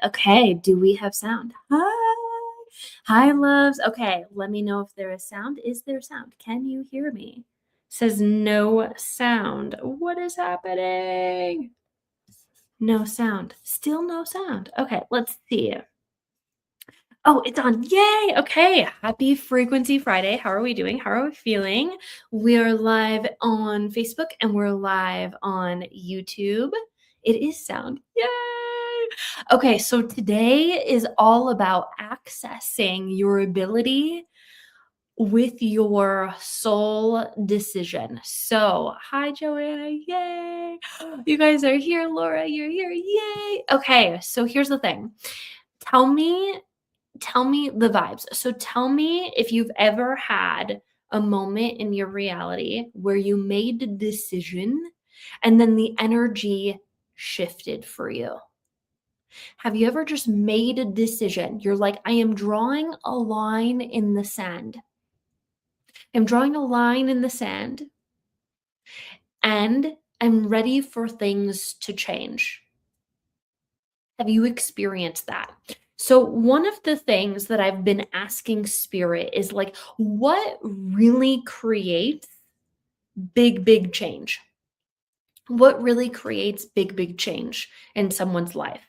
Okay, do we have sound? Hi. Hi, loves. Okay, let me know if there is sound. Is there sound? Can you hear me? Says no sound. What is happening? No sound. Still no sound. Okay, let's see. Oh, it's on. Yay. Okay. Happy Frequency Friday. How are we doing? How are we feeling? We are live on Facebook and we're live on YouTube. It is sound. Yay. Okay, so today is all about accessing your ability with your soul decision. So, hi, Joanna. Yay. You guys are here. Laura, you're here. Yay. Okay, so here's the thing. Tell me the vibes. So tell me if you've ever had a moment in your reality where you made a decision and then the energy shifted for you. Have you ever just made a decision? You're like, I am drawing a line in the sand. I'm drawing a line in the sand and I'm ready for things to change. Have you experienced that? So, one of the things that I've been asking spirit is like, what really creates big change? What really creates big change in someone's life?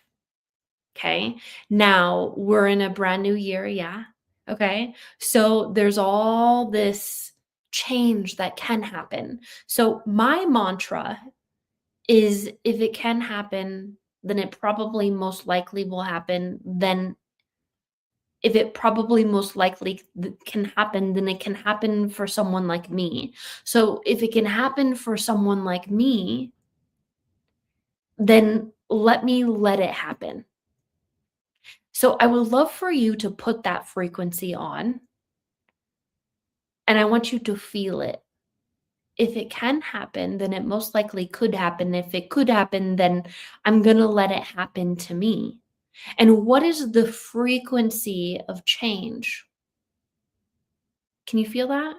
Okay. Now we're in a brand new year. Yeah. Okay. So, there's all this change that can happen. So, my mantra is if it can happen, then it probably most likely will happen. Then if it probably most likely can happen, then it can happen for someone like me. So if it can happen for someone like me, then let me let it happen. So I would love for you to put that frequency on and I want you to feel it. If it can happen, then it most likely could happen. If it could happen, then I'm going to let it happen to me. And what is the frequency of change? Can you feel that?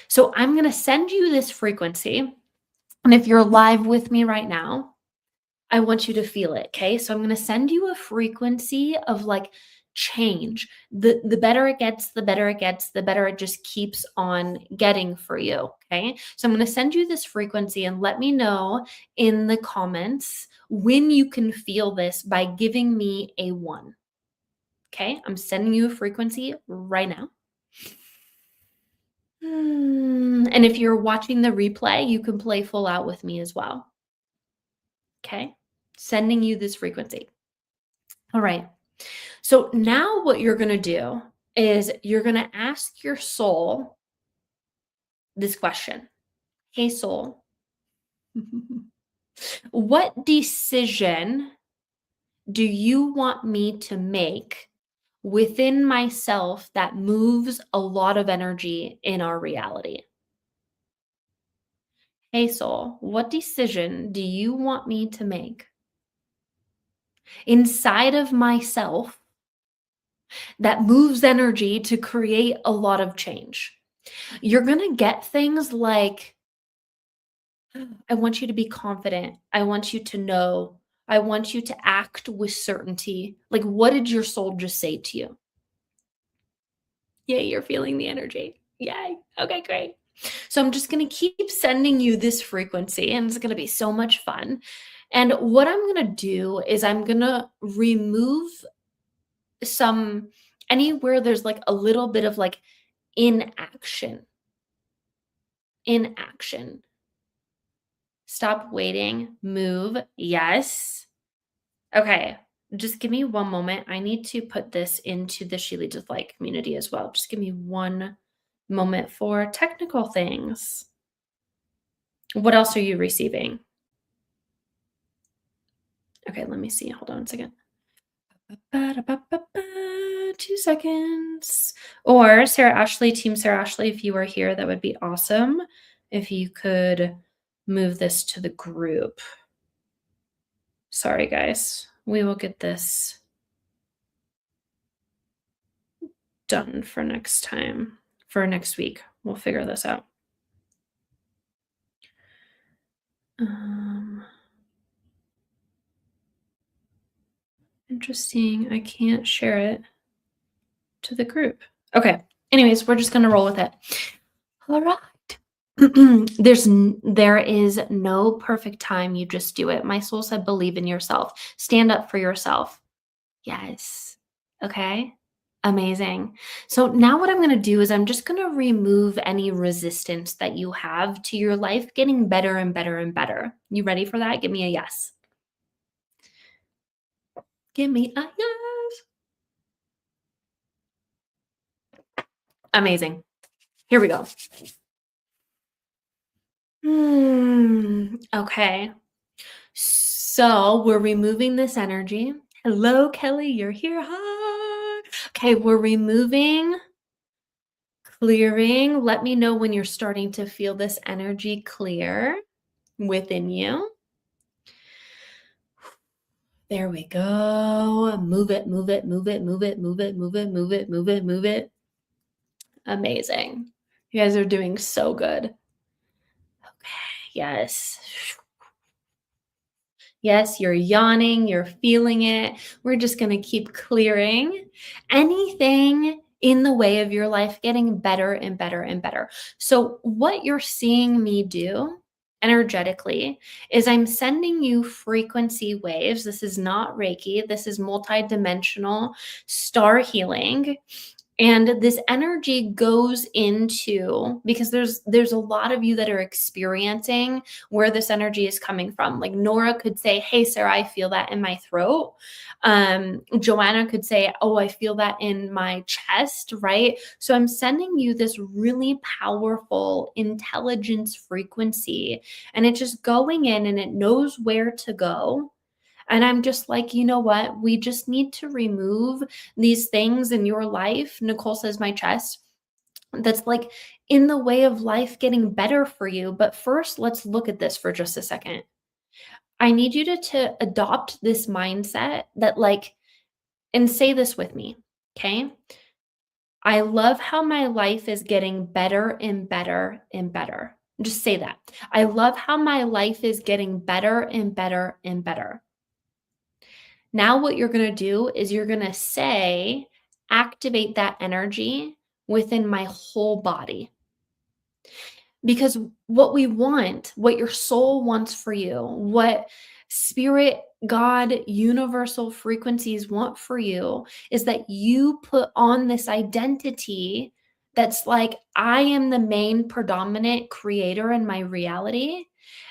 So I'm going to send you this frequency. And if you're live with me right now, I want you to feel it. Okay. So I'm going to send you a frequency of like change. The better it gets, the better it gets, the better it just keeps on getting for you. Okay. So I'm going to send you this frequency and let me know in the comments when you can feel this by giving me a 1. Okay. I'm sending you a frequency right now. And if you're watching the replay, you can play full out with me as well. Okay. Sending you this frequency. All right. So now what you're going to do is you're going to ask your soul this question. Hey, soul, what decision do you want me to make within myself that moves a lot of energy in our reality? Hey, soul, what decision do you want me to make inside of myself that moves energy to create a lot of change? You're going to get things like, I want you to be confident. I want you to know. I want you to act with certainty. Like, what did your soul just say to you? Yay, you're feeling the energy. Yay. Okay, great. So I'm just going to keep sending you this frequency and it's going to be so much fun. And what I'm going to do is I'm going to remove some anywhere there's like a little bit of like inaction. Inaction. Stop waiting. Move. Yes. Okay. Just give me one moment. I need to put this into the She Leads with Light community as well. Just give me one moment for technical things. What else are you receiving? Okay, let me see. Hold on a second. 2 seconds. Or Sarah Ashley, Team Sarah Ashley, if you are here, that would be awesome. If you could move this to the group. Sorry, guys. We will get this done for next time, for next week. We'll figure this out. Interesting. I can't share it to the group. Okay. Anyways, we're just gonna roll with it. All right. There is no perfect time. You just do it. My soul said, believe in yourself. Stand up for yourself. Yes. Okay. Amazing. So now what I'm going to do is I'm just going to remove any resistance that you have to your life getting better and better and better. You ready for that? Give me a yes. Give me a yes. Amazing. Here we go. Okay. So we're removing this energy. Hello, Kelly. You're here. Hi. Okay. We're removing, clearing. Let me know when you're starting to feel this energy clear within you. There we go. Move it, move it, move it, move it, move it, move it, move it, move it, move it. Amazing. You guys are doing so good. Okay, yes. Yes, you're yawning, you're feeling it. We're just going to keep clearing anything in the way of your life getting better and better and better. So, what you're seeing me do energetically is I'm sending you frequency waves. This is not Reiki, this is multidimensional star healing. And this energy goes into, because there's a lot of you that are experiencing where this energy is coming from. Like Nora could say, hey Sarah, I feel that in my throat. Joanna could say, oh, I feel that in my chest, right? So I'm sending you this really powerful intelligence frequency, and it's just going in and it knows where to go. And I'm just like, you know what? We just need to remove these things in your life. Nicole says, my chest. That's like in the way of life getting better for you. But first, let's look at this for just a second. I need you to adopt this mindset that, like, and say this with me. Okay. I love how my life is getting better and better and better. Just say that. I love how my life is getting better and better and better. Now, what you're going to do is you're going to say, activate that energy within my whole body. Because what we want, what your soul wants for you, what spirit, God, universal frequencies want for you is that you put on this identity that's like, I am the main predominant creator in my reality.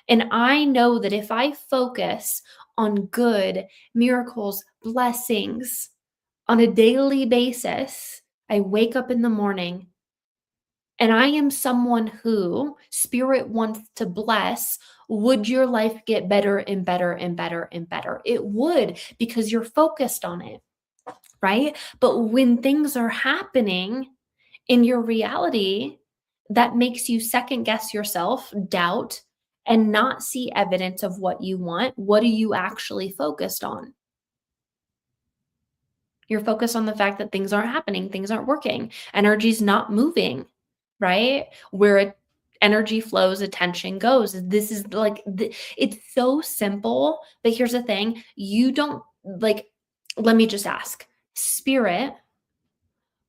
And I know that if I focus on good, miracles, blessings on a daily basis, I wake up in the morning and I am someone who spirit wants to bless, would your life get better and better and better and better? It would, because you're focused on it, right? But when things are happening in your reality, that makes you second guess yourself, doubt, and not see evidence of what you want. What are you actually focused on? You're focused on the fact that things aren't happening, things aren't working, energy's not moving, right? Where energy flows, attention goes. This is like, it's so simple. But here's the thing, you don't like, let me just ask spirit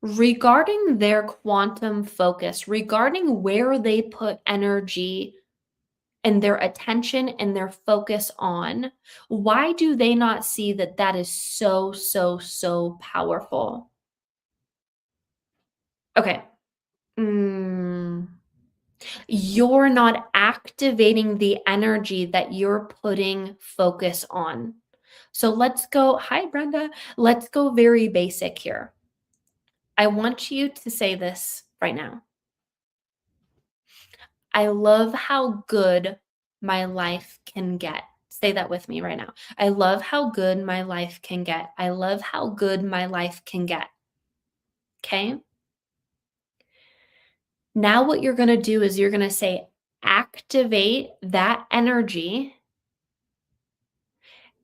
regarding their quantum focus, regarding where they put energy and their attention and their focus on, why do they not see that that is so, so, so powerful? Okay. Mm, you're not activating the energy that you're putting focus on. So let's go. Hi, Brenda. Let's go very basic here. I want you to say this right now. I love how good my life can get. Say that with me right now. I love how good my life can get. I love how good my life can get. Okay. Now, what you're going to do is you're going to say, activate that energy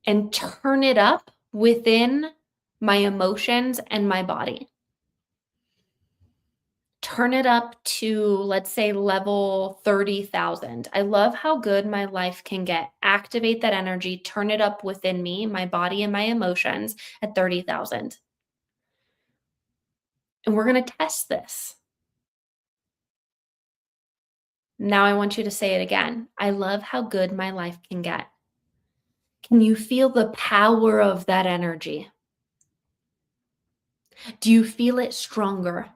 and turn it up within my emotions and my body. turn it up to, let's say, level 30,000. I love how good my life can get. Activate that energy, turn it up within me, my body, and my emotions at 30,000. And we're going to test this. Now I want you to say it again. I love how good my life can get. Can you feel the power of that energy? Do you feel it stronger?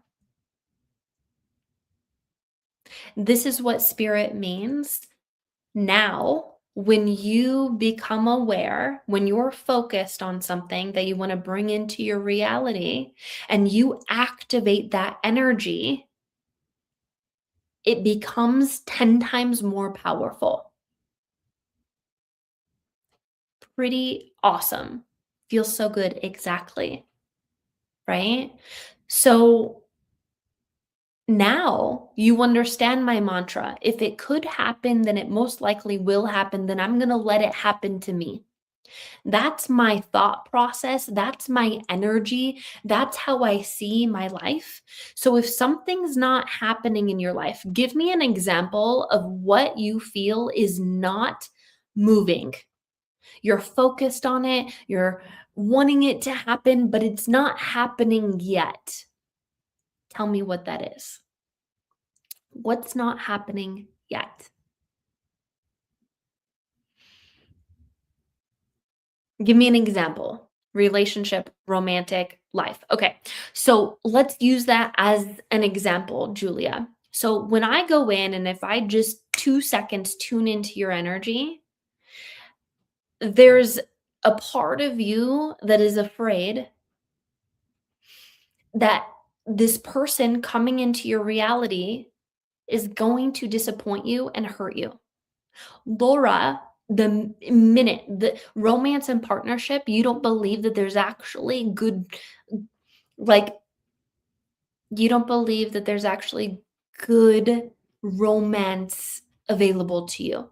This is what spirit means. Now, when you become aware, when you're focused on something that you want to bring into your reality and you activate that energy, it becomes 10 times more powerful. Pretty awesome. Feels so good. Exactly. Right? So now you understand my mantra. If it could happen, then it most likely will happen. Then I'm going to let it happen to me. That's my thought process. That's my energy. That's how I see my life. So if something's not happening in your life, give me an example of what you feel is not moving. You're focused on it, you're wanting it to happen, but it's not happening yet. Tell me what that is. What's not happening yet? Give me an example. Relationship, romantic, life. Okay. So let's use that as an example, Julia. So when I go in and if I just 2 seconds tune into your energy, there's a part of you that is afraid that this person coming into your reality is going to disappoint you and hurt you. Laura, minute the romance and partnership, you don't believe that there's actually good, like, you don't believe that there's actually good romance available to you.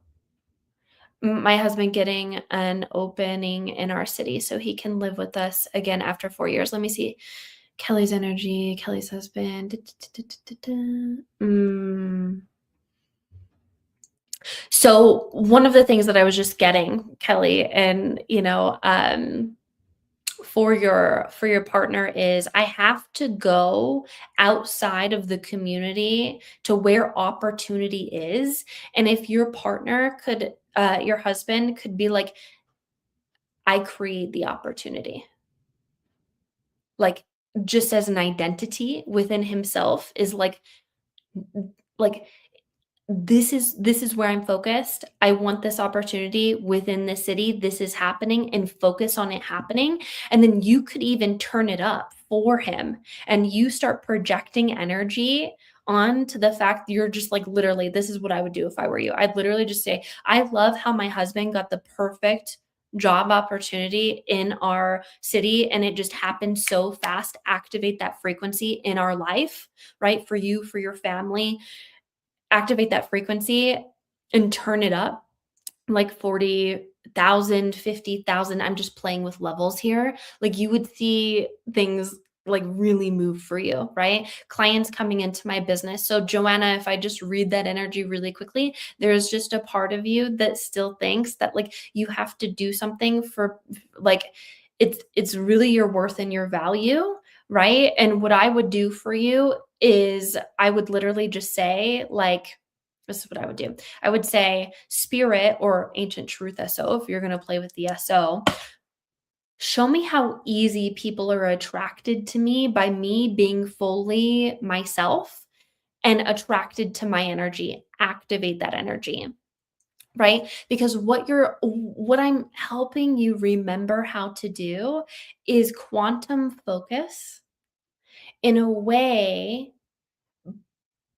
My husband getting an opening in our city so he can live with us again after 4 years. Let me see. Kelly's energy, Kelly's husband. So one of the things that I was just getting, Kelly, and for your partner is I have to go outside of the community to where opportunity is. And if your partner could, your husband could be like, I create the opportunity. Like just as an identity within himself is like this is where I'm focused. I want this opportunity within the city. This is happening and focus on it happening. And then you could even turn it up for him and you start projecting energy onto the fact that you're just like, literally, this is what I would do if I were you. I'd literally just say, I love how my husband got the perfect job opportunity in our city and it just happened so fast. Activate that frequency in our life, right? For you, for your family, activate that frequency and turn it up like 40,000, 50,000. I'm just playing with levels here. Like you would see things like really move for you, right? Clients coming into my business. So Joanna, if I just read that energy really quickly, there's just a part of you that still thinks that like you have to do something for like it's really your worth and your value, right? And what I would do for you is I would literally just say like, this is what I would do. I would say spirit or ancient truth SO, if you're going to play with the SO, show me how easy people are attracted to me by me being fully myself and attracted to my energy. Activate that energy. Right? Because what I'm helping you remember how to do is quantum focus in a way,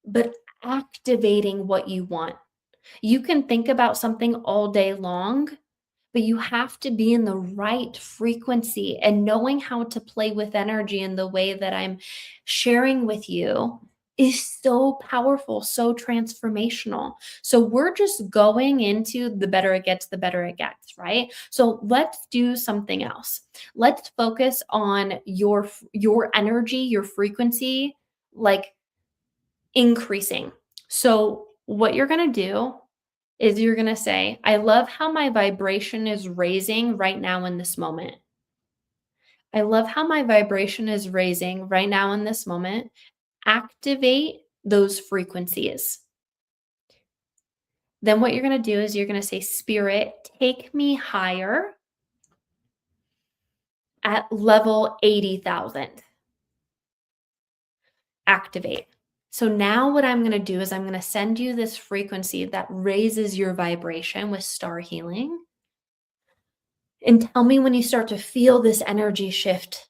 but activating what you want. You can think about something all day long, but you have to be in the right frequency and knowing how to play with energy in the way that I'm sharing with you is so powerful, so transformational. So we're just going into the better it gets, the better it gets, right? So let's do something else. Let's focus on your energy, your frequency, like increasing. So, what you're going to do is you're going to say, I love how my vibration is raising right now in this moment. I love how my vibration is raising right now in this moment. Activate those frequencies. Then, what you're going to do is you're going to say, Spirit, take me higher at level 80,000. Activate. So now what I'm going to do is I'm going to send you this frequency that raises your vibration with star healing. And tell me when you start to feel this energy shift.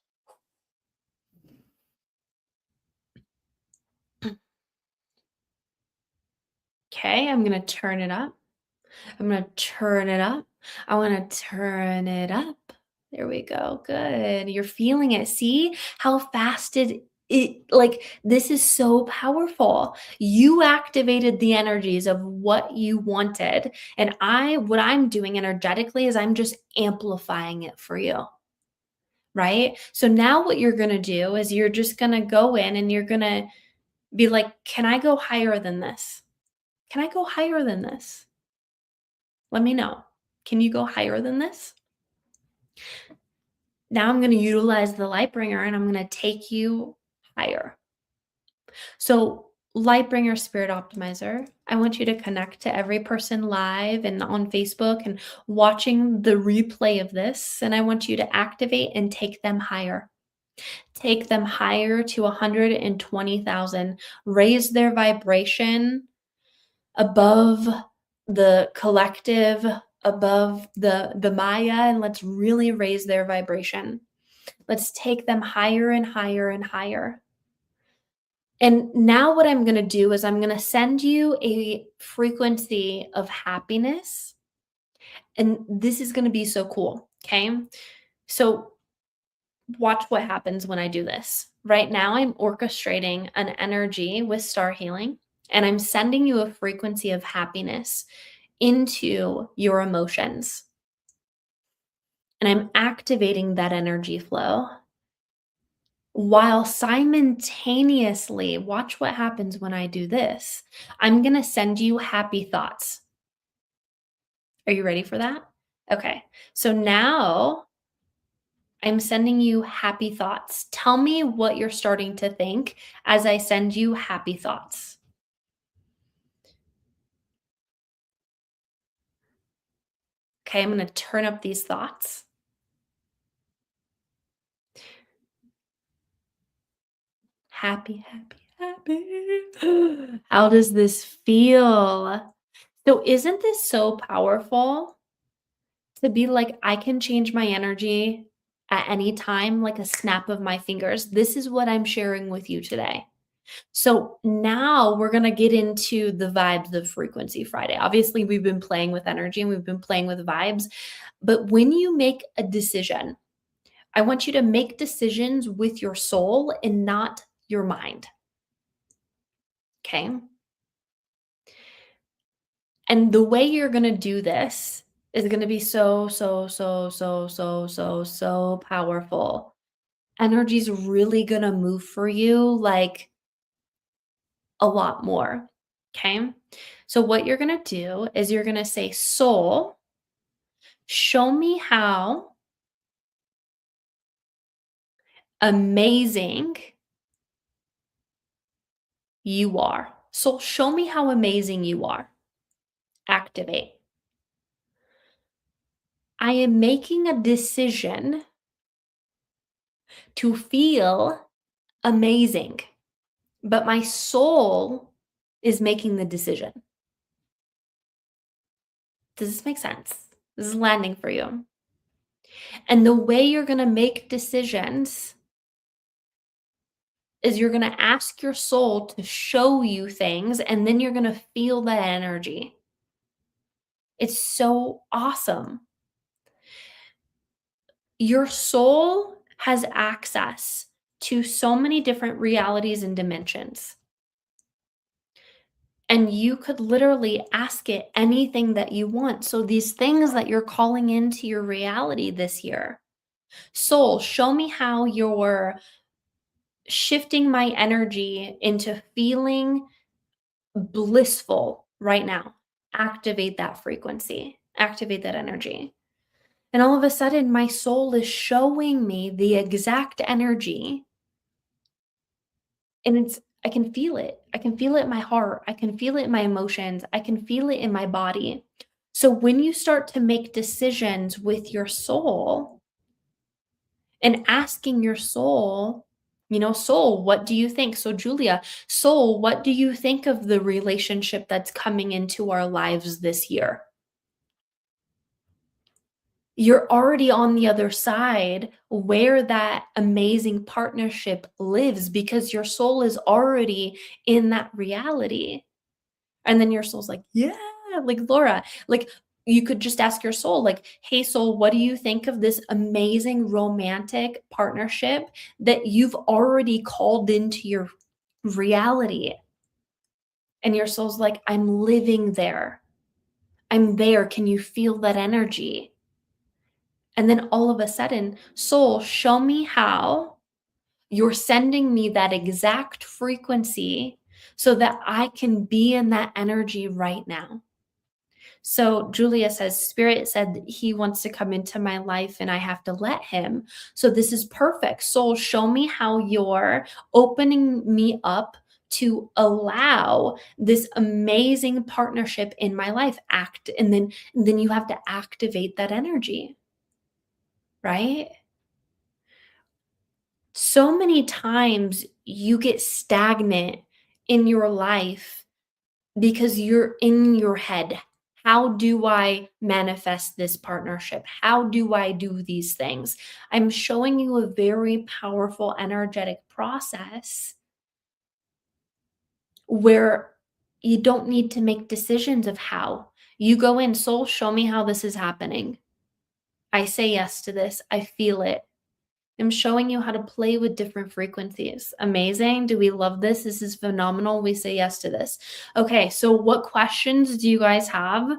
Okay, I'm going to turn it up. I'm going to turn it up. I want to turn it up. There we go. Good. You're feeling it. See how fast this is so powerful. You activated the energies of what you wanted. And what I'm doing energetically is I'm just amplifying it for you. Right? So now what you're going to do is you're just going to go in and you're going to be like, can I go higher than this? Can I go higher than this? Let me know. Can you go higher than this? Now I'm going to utilize the light bringer and I'm going to take you higher. So, light bringer spirit optimizer, I want you to connect to every person live and on Facebook and watching the replay of this. And I want you to activate and take them higher. Take them higher to 120,000. Raise their vibration above the collective, above the Maya, and let's really raise their vibration. Let's take them higher and higher and higher. And now what I'm going to do is I'm going to send you a frequency of happiness. And this is going to be so cool. Okay. So watch what happens when I do this. Right now, I'm orchestrating an energy with star healing, and I'm sending you a frequency of happiness into your emotions. And I'm activating that energy flow while simultaneously, watch what happens when I do this. I'm going to send you happy thoughts. Are you ready for that? Okay. So now I'm sending you happy thoughts. Tell me what you're starting to think as I send you happy thoughts. Okay, I'm going to turn up these thoughts. Happy, happy, happy. How does this feel? So, isn't this so powerful to be like, I can change my energy at any time, like a snap of my fingers? This is what I'm sharing with you today. So now we're going to get into the vibes of Frequency Friday. Obviously, we've been playing with energy and we've been playing with vibes. But when you make a decision, I want you to make decisions with your soul and not your mind. Okay. And the way you're going to do this is going to be so, so, so, so, so, so, so powerful. Energy's really going to move for you like a lot more. Okay. So, what you're going to do is you're going to say, Soul, show me how amazing you are. Soul, show me how amazing you are. Activate. I am making a decision to feel amazing, but my soul is making the decision. Does this make sense? This is landing for you. And the way you're going to make decisions is you're going to ask your soul to show you things, and then you're going to feel that energy. It's so awesome. Your soul has access to so many different realities and dimensions. And you could literally ask it anything that you want. So these things that you're calling into your reality this year, soul, show me how you're shifting my energy into feeling blissful right now. Activate that frequency, activate that energy. And all of a sudden, my soul is showing me the exact energy. And I can feel it. I can feel it in my heart. I can feel it in my emotions. I can feel it in my body. So when you start to make decisions with your soul and asking your soul, soul, what do you think? So, Julia, soul, what do you think of the relationship that's coming into our lives this year? You're already on the other side where that amazing partnership lives because your soul is already in that reality. And then your soul's like, yeah, like Laura, like you could just ask your soul, like, hey, soul, what do you think of this amazing romantic partnership that you've already called into your reality? And your soul's like, I'm living there. I'm there. Can you feel that energy? And then all of a sudden, soul, show me how you're sending me that exact frequency so that I can be in that energy right now. So Julia says, Spirit said that he wants to come into my life and I have to let him. So this is perfect. Soul, show me how you're opening me up to allow this amazing partnership in my life and then you have to activate that energy, right? So many times you get stagnant in your life because you're in your head. How do I manifest this partnership? How do I do these things? I'm showing you a very powerful energetic process where you don't need to make decisions of how. You go in, soul, show me how this is happening. I say yes to this. I feel it. I'm showing you how to play with different frequencies. Amazing. Do we love this? This is phenomenal. We say yes to this. Okay, so what questions do you guys have?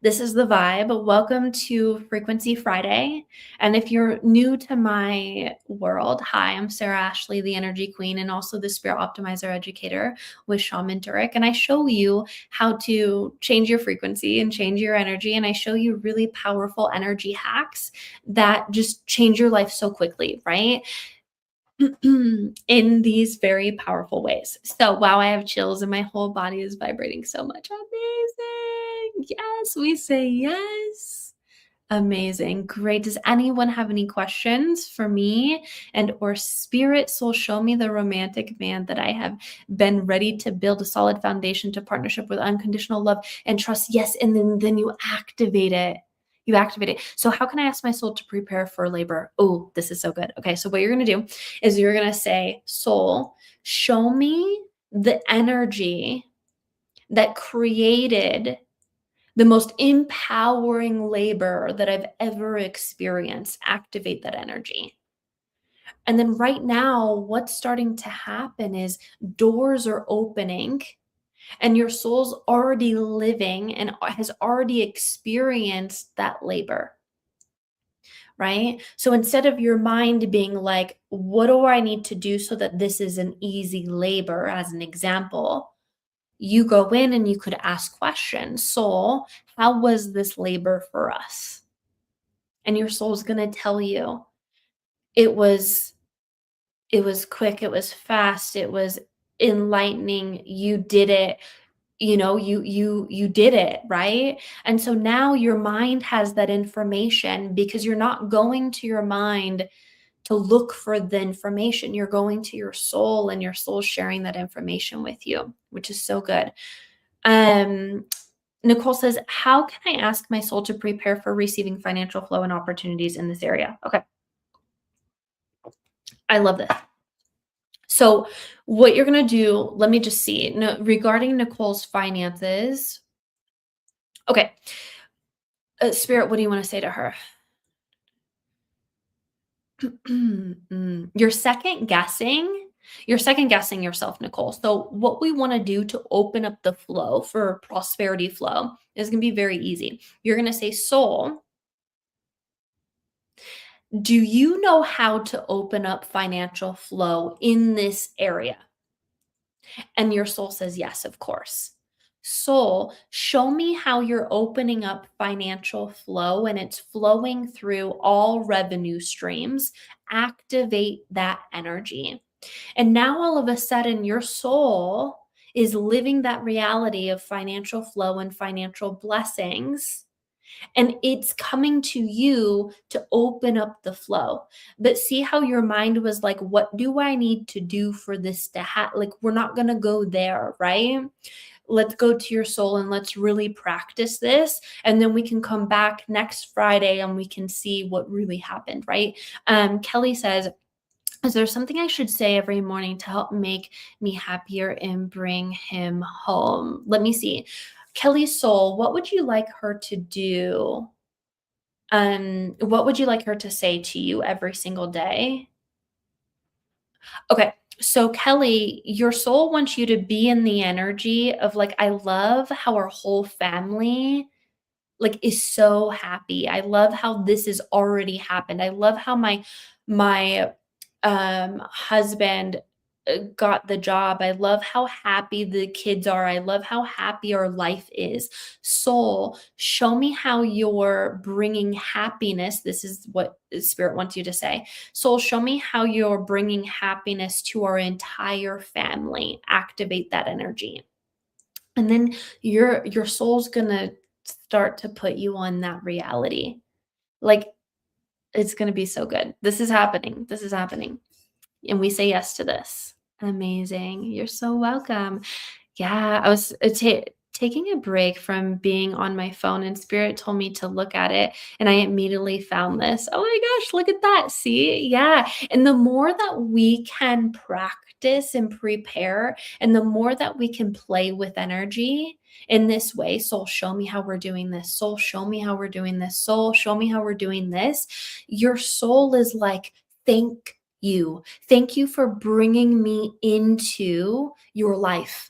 This is the vibe. Welcome to Frequency Friday. And if you're new to my world, hi, I'm Sarah Ashley, the Energy Queen, and also the Spirit Optimizer Educator with Shaman Durek. And I show you how to change your frequency and change your energy. And I show you really powerful energy hacks that just change your life so quickly, right? In these very powerful ways. So, wow, I have chills and my whole body is vibrating so much. Amazing. Yes, we say yes. Amazing. Great. Does anyone have any questions for me and or spirit soul? Show me the romantic man that I have been ready to build a solid foundation to partnership with unconditional love and trust. Yes. And then you activate it. You activate it. So how can I ask my soul to prepare for labor? Oh, this is so good. Okay. So what you're going to do is you're going to say, soul, show me the energy that created the most empowering labor that I've ever experienced. Activate that energy. And then right now, what's starting to happen is doors are opening and your soul's already living and has already experienced that labor. Right? So instead of your mind being like, what do I need to do so that this is an easy labor, as an example, you go in and you could ask questions. Soul, how was this labor for us? And your soul's going to tell you it was quick, it was fast, it was enlightening, you did it, you did it, right? And so now your mind has that information because you're not going to your mind to look for the information. You're going to your soul and your soul sharing that information with you, which is so good. Nicole says, how can I ask my soul to prepare for receiving financial flow and opportunities in this area? Okay. I love this. So what you're going to do, let me just see. No, regarding Nicole's finances. Okay. Spirit, what do you want to say to her? You're second guessing yourself, Nicole. So what we want to do to open up the flow for prosperity flow is going to be very easy. You're going to say, soul, Do you know how to open up financial flow in this area? And your soul says, yes, of course. Soul, show me how you're opening up financial flow and it's flowing through all revenue streams. Activate that energy. And now all of a sudden, your soul is living that reality of financial flow and financial blessings. And it's coming to you to open up the flow. But see how your mind was like, what do I need to do for this to happen? Like, we're not going to go there, right? Let's go to your soul and let's really practice this. And then we can come back next Friday and we can see what really happened, right? Kelly says, is there something I should say every morning to help make me happier and bring him home? Let me see. Kelly's soul, what would you like her to do? What would you like her to say to you every single day? Okay. So Kelly, your soul wants you to be in the energy of like, I love how our whole family like is so happy. I love how this has already happened. I love how my husband got the job. I love how happy the kids are. I love how happy our life is. Soul, show me how you're bringing happiness. This is what spirit wants you to say. Soul, show me how you're bringing happiness to our entire family. Activate that energy. And then your soul's gonna start to put you on that reality. Like, it's gonna be so good. This is happening. This is happening. And we say yes to this. Amazing. You're so welcome. Yeah, I was taking a break from being on my phone, and spirit told me to look at it, and I immediately found this. Oh my gosh, look at that. See? Yeah. And the more that we can practice and prepare, and the more that we can play with energy in this way, soul, show me how we're doing this. Soul, show me how we're doing this. Soul, show me how we're doing this. Your soul is like, thank you. Thank you for bringing me into your life.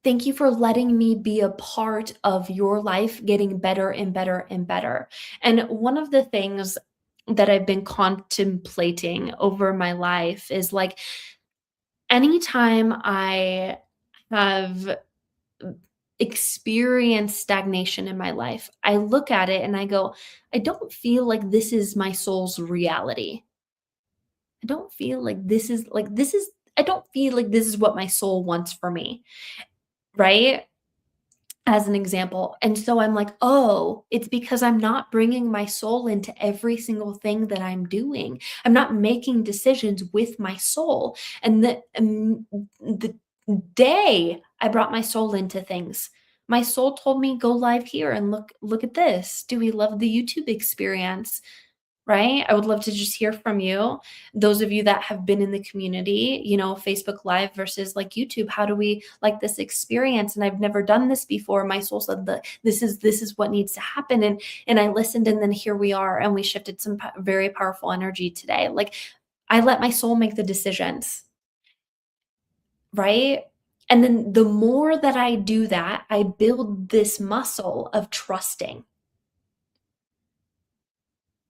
Thank you for letting me be a part of your life getting better and better and better. And one of the things that I've been contemplating over my life is like anytime I have experienced stagnation in my life, I look at it and I go, I don't feel like this is my soul's reality. I don't feel like I don't feel like this is what my soul wants for me, right? As an example. And so I'm like, "Oh, it's because I'm not bringing my soul into every single thing that I'm doing. I'm not making decisions with my soul." And the day I brought my soul into things, my soul told me, "Go live here and look at this. Do we love the YouTube experience?" Right? I would love to just hear from you. Those of you that have been in the community, Facebook Live versus like YouTube, how do we like this experience? And I've never done this before. My soul said that this is what needs to happen. And I listened, and then here we are, and we shifted some very powerful energy today. Like, I let my soul make the decisions, right? And then the more that I do that, I build this muscle of trusting.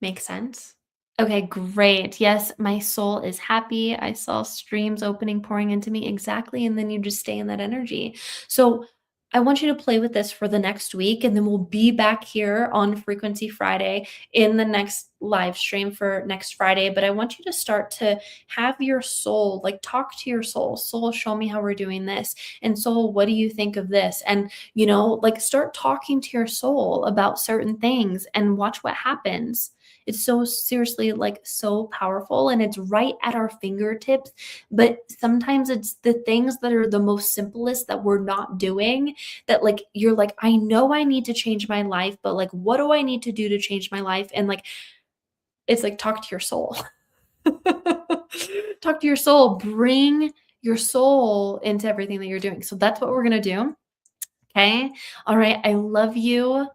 Make sense? Okay, great. Yes, my soul is happy. I saw streams opening, pouring into me. Exactly. And then you just stay in that energy. So I want you to play with this for the next week, and then we'll be back here on Frequency Friday in the next live stream for next Friday. But I want you to start to have your soul, like, talk to your soul. Soul, show me how we're doing this. And soul, what do you think of this? And, like, start talking to your soul about certain things and watch what happens. It's so seriously like so powerful, and it's right at our fingertips. But sometimes it's the things that are the most simplest that we're not doing that, like, you're like, I know I need to change my life, but like, what do I need to do to change my life? And like, it's like, talk to your soul. Talk to your soul. Bring your soul into everything that you're doing. So that's what we're going to do. Okay. All right. I love you.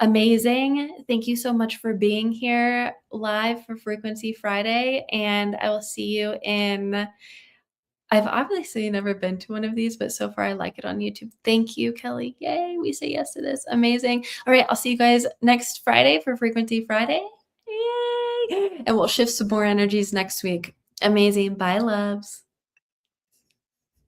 Amazing. Thank you so much for being here live for Frequency Friday. And I will see you in. I've obviously never been to one of these, but so far I like it on YouTube. Thank you, Kelly. Yay. We say yes to this. Amazing. All right. I'll see you guys next Friday for Frequency Friday. Yay. And we'll shift some more energies next week. Amazing. Bye, loves.